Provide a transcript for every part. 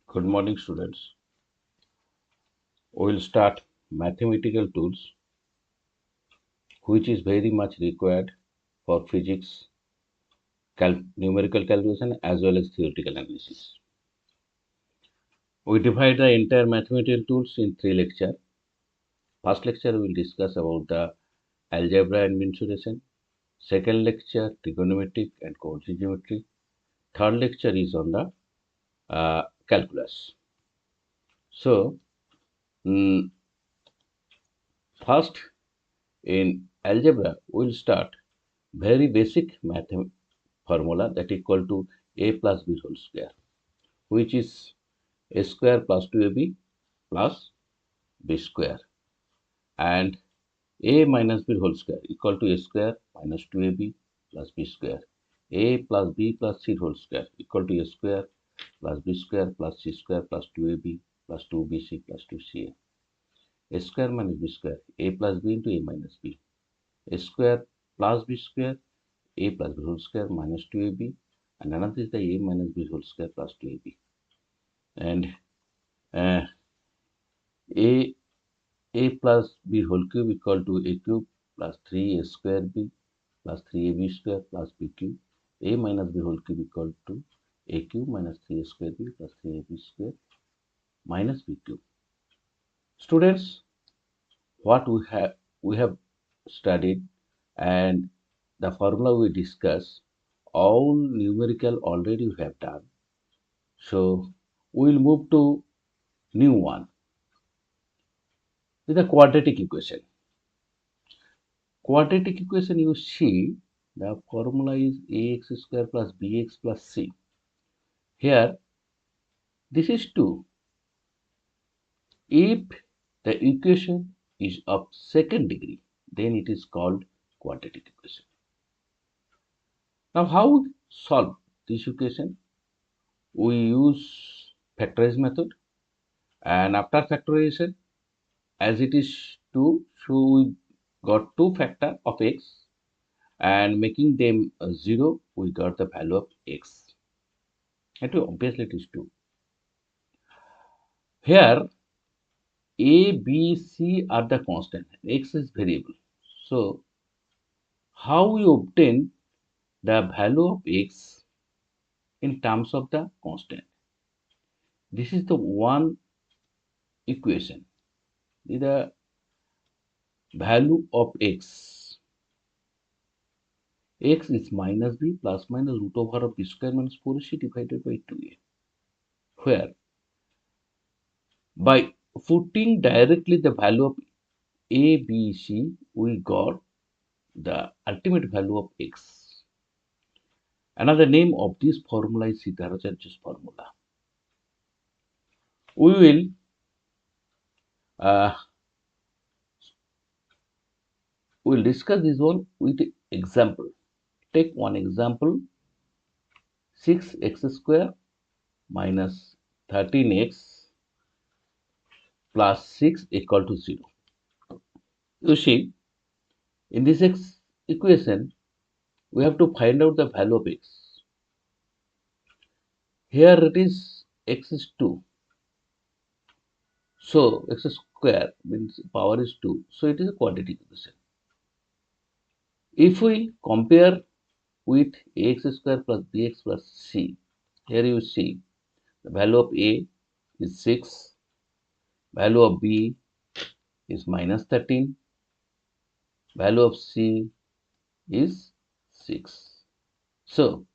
Good morning, students. We will start mathematical tools, which is very much required for physics, numerical calculation, as well as theoretical analysis. We divide the entire mathematical tools in 3 lectures. First lecture, we will discuss about the algebra and mensuration. Second lecture, trigonometric and coordinate geometry. Third lecture is on the calculus. So, first, in algebra, we will start very basic math formula that equal to a plus b whole square, which is a square plus 2ab plus b square, and a minus b whole square equal to a square minus 2ab plus b square. A plus b plus c whole square equal to a square plus b square plus c square plus 2ab plus 2bc plus 2ca. A square minus b square, a plus b into a minus b. A square plus b square, a plus b whole square minus 2ab, and another is the a minus b whole square plus 2ab. And a plus b whole cube equal to a cube plus 3a square b plus 3ab square plus b cube. A minus b whole cube equal to a cube minus 3a square b plus 3ab square minus b cube. Students, what we have studied and the formula we discussed, all numerical already we have done. So we will move to new one with the quadratic equation. Quadratic equation, you see the formula is ax square plus bx plus c. Here this is 2. If the equation is of second degree, then it is called quadratic equation. Now how we solve this equation? We use factorization method, and after factorization, as it is 2, so we got 2 factor of x, and making them 0, we got the value of x. And obviously it is 2. Here a, b, c are the constant, x is variable. So how we obtain the value of x in terms of the constant? This is the one equation. The value of x is minus b plus minus root over of b square minus 4ac divided by 2a, where by putting directly the value of a, b, c, we got the ultimate value of x. Another name of this formula is Siddharacharya's formula. We will discuss this one with example. Take one example: 6x square minus 13x plus 6 equal to 0. You see, in this equation, we have to find out the value of x. Here it is x is 2. So x square means power is 2. So it is a quadratic equation. If we compare with ax square plus bx plus c, here you see the value of a is 6, value of b is minus 13, value of c is 6. So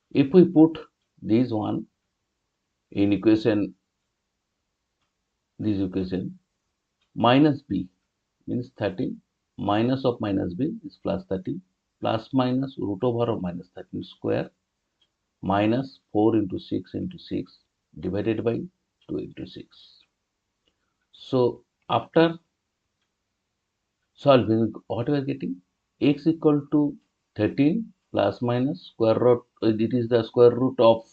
if we put this one in equation, this equation, minus b means 13, minus of minus b is plus 13, plus minus root over of minus 13 square, minus 4 into 6 into 6 divided by 2 into 6. So after solving, what we are getting? X equal to 13 plus minus square root, it is the square root of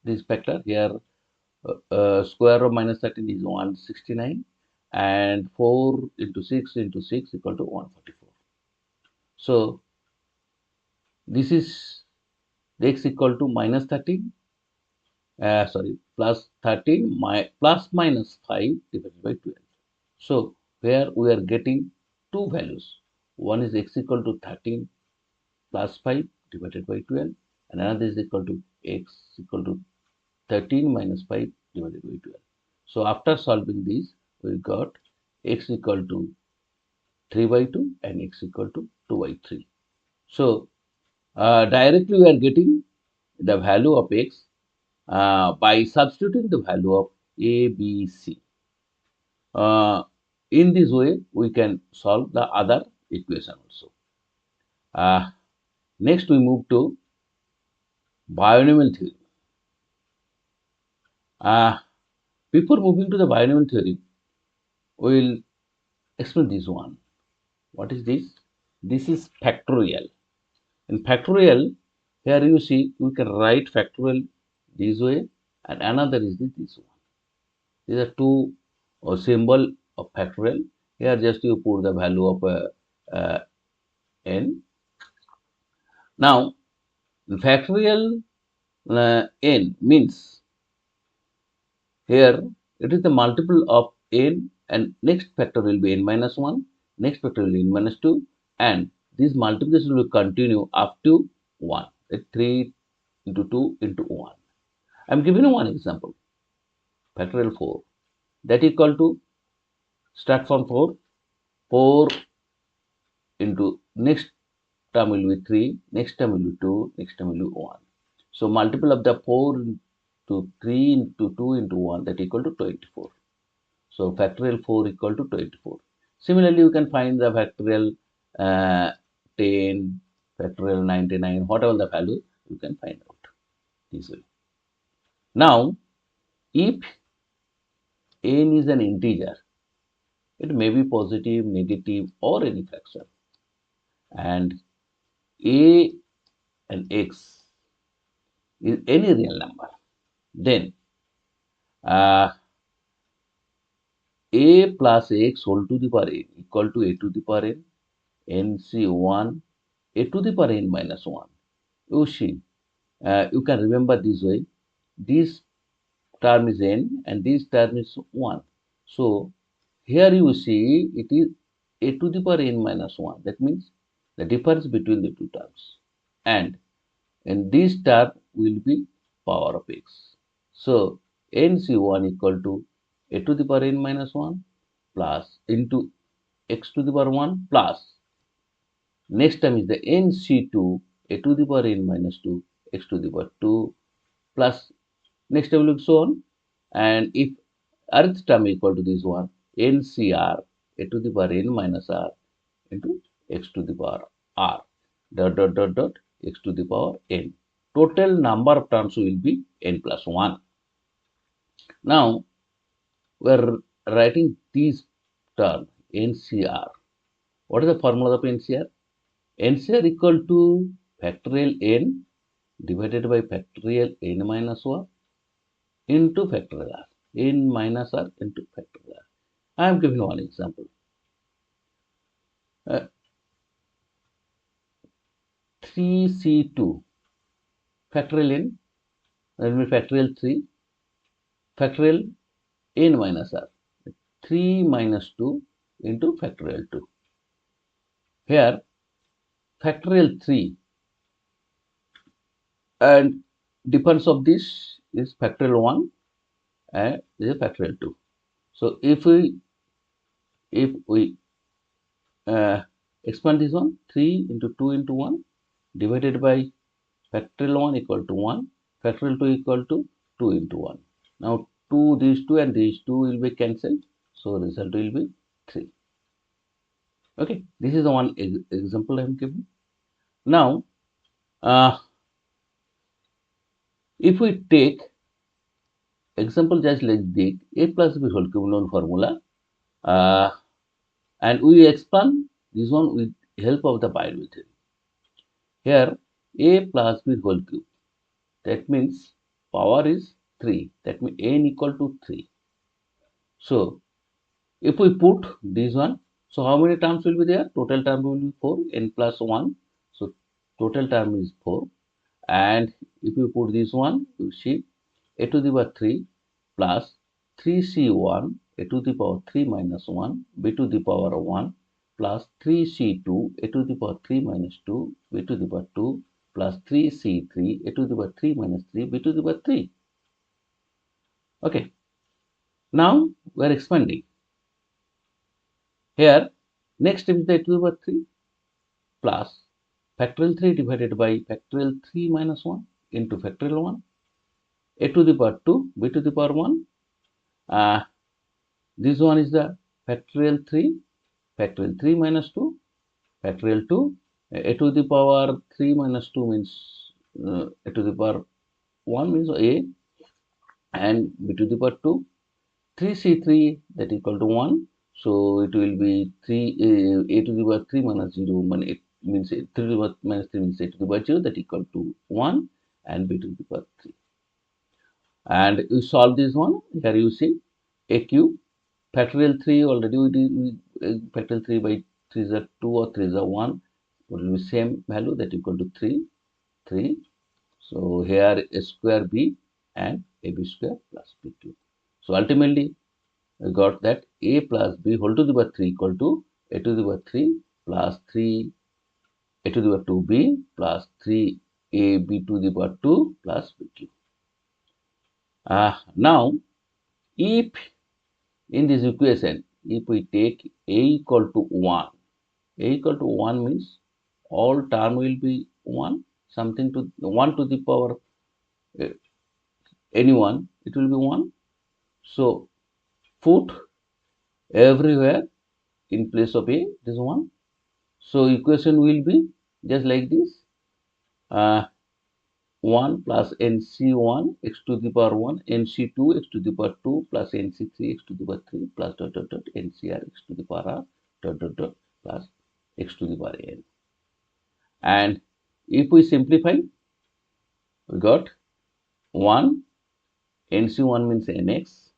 this factor here. Square of minus 13 is 169, and 4 into 6 into 6 equal to 144. So this is the x equal to minus 13 plus 13 plus minus 5 divided by 12. So here we are getting two values. One is x equal to 13 plus 5 divided by 12, and another is equal to x equal to 13 minus 5 divided by 12. So after solving this, we got x equal to 3 by 2 and x equal to 2 by 3. So directly we are getting the value of x by substituting the value of a, b, c. In this way, we can solve the other equation also. Next, we move to binomial theory. Before moving to the binomial theory, we will explain this one. What is this? This is factorial. In factorial, here you see we can write factorial this way, and another is this one. These are two symbol of factorial. Here just you put the value of n. Now, factorial n means here it is the multiple of n, and next factor will be n minus 1, next factor will be n minus 2, and this multiplication will continue up to 1. 3 into 2 into 1. I am giving you one example. Factorial 4, that equal to, start from 4, 4 into next term will be 3, next term will be 2, next term will be 1. So multiple of the 4 into 3 into 2 into 1, that equal to 24. So factorial 4 equal to 24. Similarly, you can find the factorial 10, factorial 99, whatever the value, you can find out this way. Now, if n is an integer, it may be positive, negative, or any fraction, and a and x is any real number, then a plus x whole to the power n equal to a to the power n, nc1, a to the power n minus 1. You see, you can remember this way. This term is n and this term is 1. So here you see it is a to the power n minus 1. That means the difference between the two terms. And this term will be power of x. So nc1 equal to a to the power n minus 1 plus into x to the power 1 plus next term is the nc2 a to the power n minus 2 x to the power 2 plus next term will be so on, and if nth term equal to this one, ncr a to the power n minus r into x to the power r dot dot dot dot x to the power n. Total number of terms will be n plus 1. Now we are writing this term ncr. What is the formula of ncr? ncr equal to factorial n divided by factorial n minus 1 into factorial r, n minus r into factorial r. I am giving one example. 3c2 factorial n, that means factorial 3, factorial n minus r, 3 minus 2 into factorial 2. Here factorial 3 and difference of this is factorial 1 and this is factorial 2. So if we expand this one, 3 into 2 into 1 divided by factorial 1 equal to 1, factorial 2 equal to 2 into 1. Now these 2 and these 2 will be cancelled, so result will be 3. Okay, this is the one example I am giving. Now if we take example just like this, a plus b whole cube known formula, and we expand this one with help of the binomial theorem. Here a plus b whole cube, that means power is 3, that means n equal to 3. So if we put this one, so how many terms will be there? Total term will be 4, n plus 1. So total term is 4. And if you put this one, you see a to the power 3 plus 3c1 a to the power 3 minus 1 b to the power 1 plus 3c2 a to the power 3 minus 2 b to the power 2 plus 3c3 a to the power 3 minus 3 b to the power 3. Okay. Now we are expanding. Here, next step is the a to the power 3 plus factorial 3 divided by factorial 3 minus 1 into factorial 1 a to the power 2 b to the power 1. This one is the factorial 3 minus 2 factorial 2 a to the power 3 minus 2 means a to the power 1 means a and b to the power 2 3c3 that equal to 1, so it will be 3 a to the power 3 minus 0 it means 3 to the power minus 3 means a to the power 0 that equal to 1 and b to the power 3. And you solve this one. Here you see a cube factorial 3 already we did factorial 3 by 3 is a 2 or 3 is a 1 will be same value that equal to 3. So here a square b and ab square plus b cube. So ultimately we got that a plus b whole to the power 3 equal to a to the power 3 plus 3 a to the power 2b plus 3 a b to the power 2 plus b cube. Now if in this equation if we take a equal to 1, a equal to 1 means all term will be 1, something to 1 to the power anyone it will be 1. So put everywhere in place of a this 1. So equation will be just like this 1 plus nc1 x to the power 1 nc2 x to the power 2 plus nc3 x to the power 3 plus dot dot dot ncr x to the power r dot dot dot plus x to the power n. And if we simplify we got 1 nc1 means nx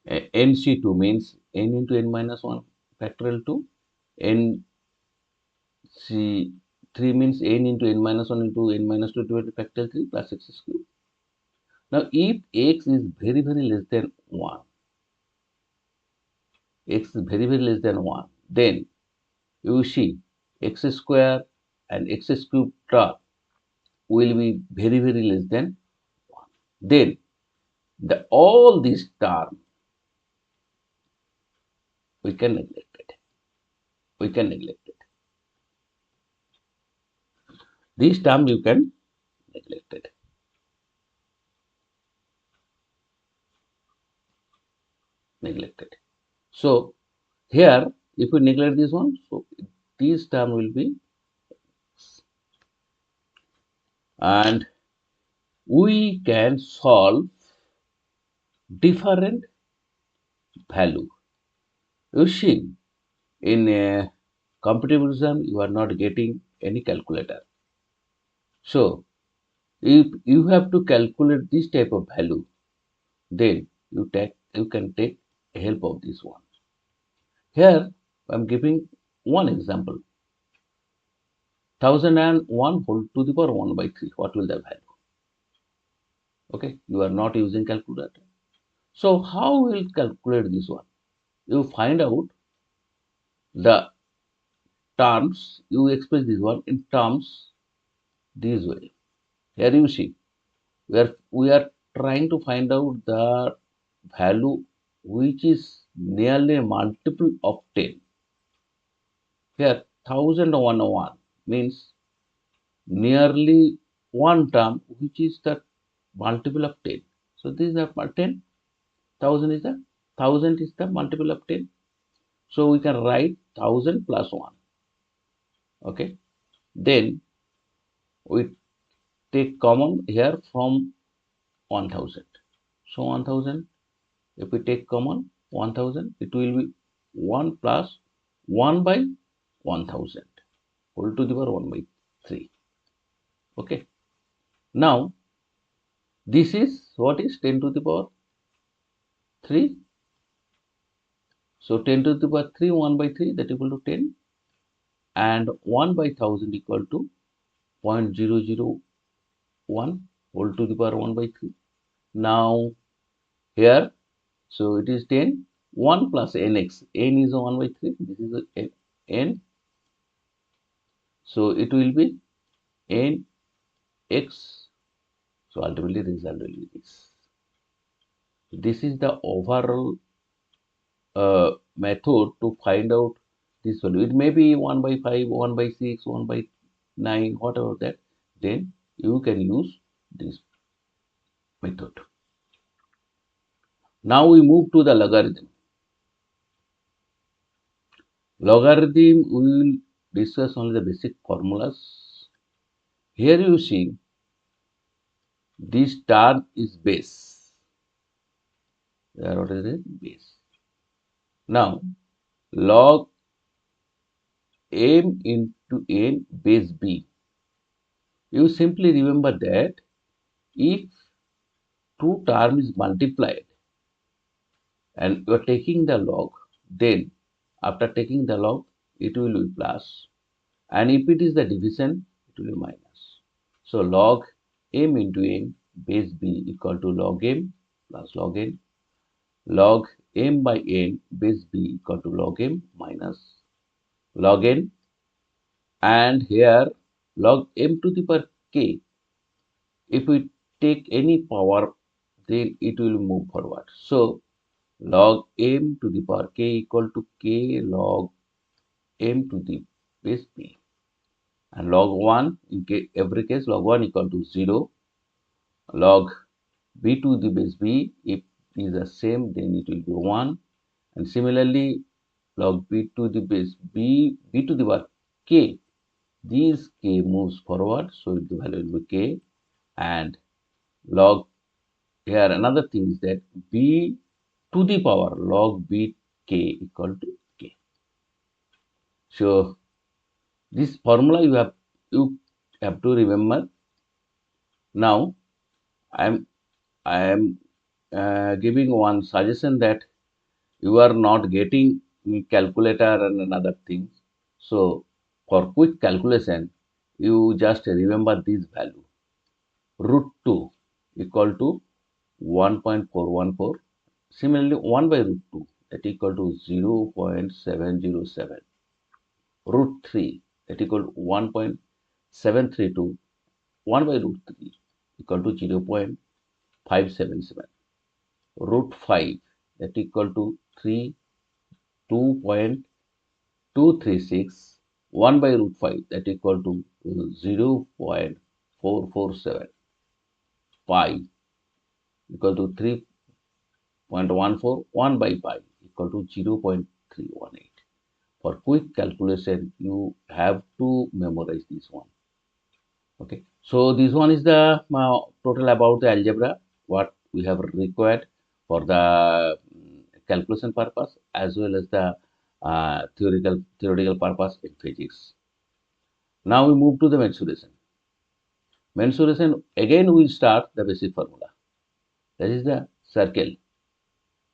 nc2 means n into n minus 1 factorial 2 nc3 means n into n minus 1 into n minus 2 divided by factorial 3 plus x cube. Now if x is very less than 1, x is very less than 1, then you see x square and x cube term will be very less than 1. Then all these term we can neglect it. This term you can neglect it. So here if we neglect this one, so this term will be, and we can solve different value. You see in a competitive exam you are not getting any calculator, so if you have to calculate this type of value, then you can take help of this one. Here I am giving one example, 1001 whole to the power 1 by 3. What will the value? Okay, you are not using calculator. So how will calculate this one? You find out the terms, you express this one in terms this way. Here you see we are trying to find out the value which is nearly a multiple of 10. Here 1001 means nearly one term which is the multiple of 10. So this is the 10, 1000 is the multiple of 10. So we can write 1000 plus 1. Okay, then we take common here from 1000. So 1000, if we take common 1000, it will be 1 plus 1 by 1000 whole to the power 1 by 3. Okay, now this is what is 10 to the power 3. So 10 to the power 3 1 by 3 that equal to 10, and 1 by 1000 equal to 0.001. whole to the power 1 by 3. Now here, so it is 10, 1 plus nx, n is 1 by 3, this is a n, so it will be nx, so ultimately the result will be this. This is the overall method to find out this value. It may be 1 by 5, 1 by 6, 1 by 9, whatever that, then you can use this method. Now we move to the logarithm. Logarithm, we will discuss only the basic formulas. Here you see this term is base. What is it? Base. Now log m into n base b. You simply remember that if two terms is multiplied and you are taking the log, then after taking the log, it will be plus, and if it is the division, it will be minus. So log m into n base b equal to log m plus log n. Log m by n base b equal to log m minus log n, and here log m to the power k. If we take any power, then it will move forward. So log m to the power k equal to k log m to the base b, and log 1 in every case log 1 equal to 0. Log b to the base b, if it is the same, then it will be 1, and similarly log b to the base b to the power k, this k moves forward, so the value will be k, and log, here another thing is that b to the power log b k equal to k. So this formula you have to remember. Now I am giving one suggestion that you are not getting calculator and another things. So for quick calculation, you just remember this value. Root 2 equal to 1.414. Similarly, 1 by root 2 that equal to 0.707. Root 3 that equal to 1.732. 1 by root 3 equal to 0.577. Root 5 that equal to 2.236. 1 by root 5 that equal to 0.447. Pi equal to 3.14. 1 by pi equal to 0.318. For quick calculation, you have to memorize this one. Okay, so this one is the total about the algebra, what we have required for the calculation purpose as well as the theoretical purpose in physics. Now we move to the mensuration. Mensuration, again we start the basic formula. That is the circle,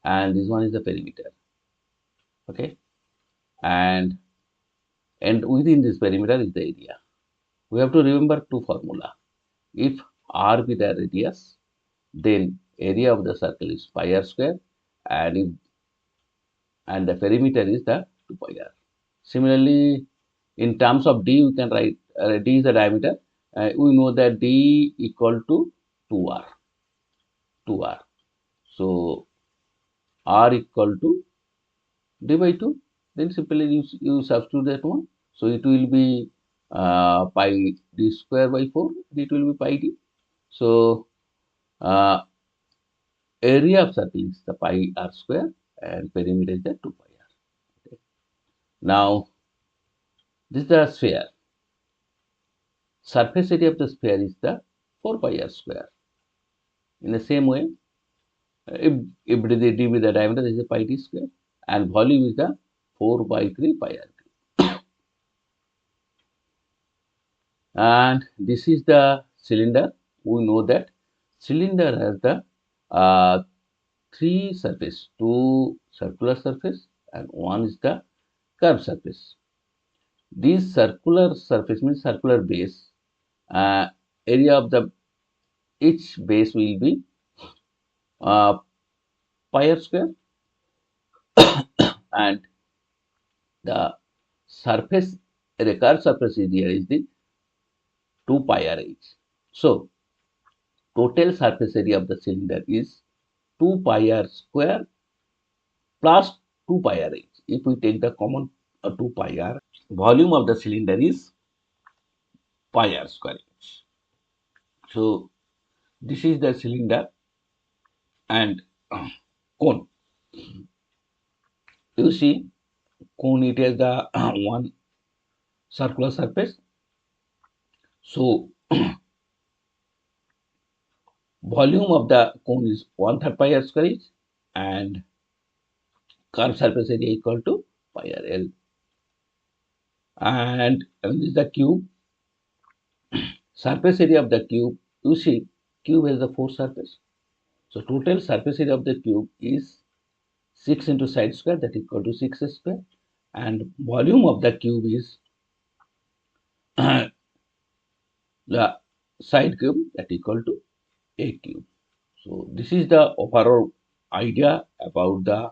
and this one is the perimeter. Okay, and within this perimeter is the area. We have to remember two formula. If r be the radius, then area of the circle is pi r square, and the perimeter is the 2 pi r. Similarly, in terms of d, we can write d is the diameter. We know that d equal to 2r. 2r. So r equal to d by 2. Then simply you substitute that one. So it will be pi d square by 4. It will be pi d. So area of circle is the pi r square, and perimeter is the 2 pi r. Okay. Now this is the sphere. Surface area of the sphere is the 4 pi r square. In the same way, if it is the d with the diameter, this is pi d square, and volume is the 4 by 3 pi r. And this is the cylinder. We know that cylinder has the three surface, two circular surface and one is the curved surface. This circular surface means circular base, area of the each base will be pi r square, and the surface recurrent surface area is the 2 pi r h. So total surface area of the cylinder is 2 pi r square plus 2 pi r h. If we take the common 2 pi r, volume of the cylinder is pi r square h. So this is the cylinder and cone. You see, cone it has the one circular surface. So volume of the cone is 1/3 pi r square h, and curved surface area equal to pi r l. And this is the cube. Surface area of the cube, you see, cube has the 4 surface. So total surface area of the cube is 6 into side square, that equal to 6 square, and volume of the cube is the side cube, that equal to a cube. So this is the overall idea about the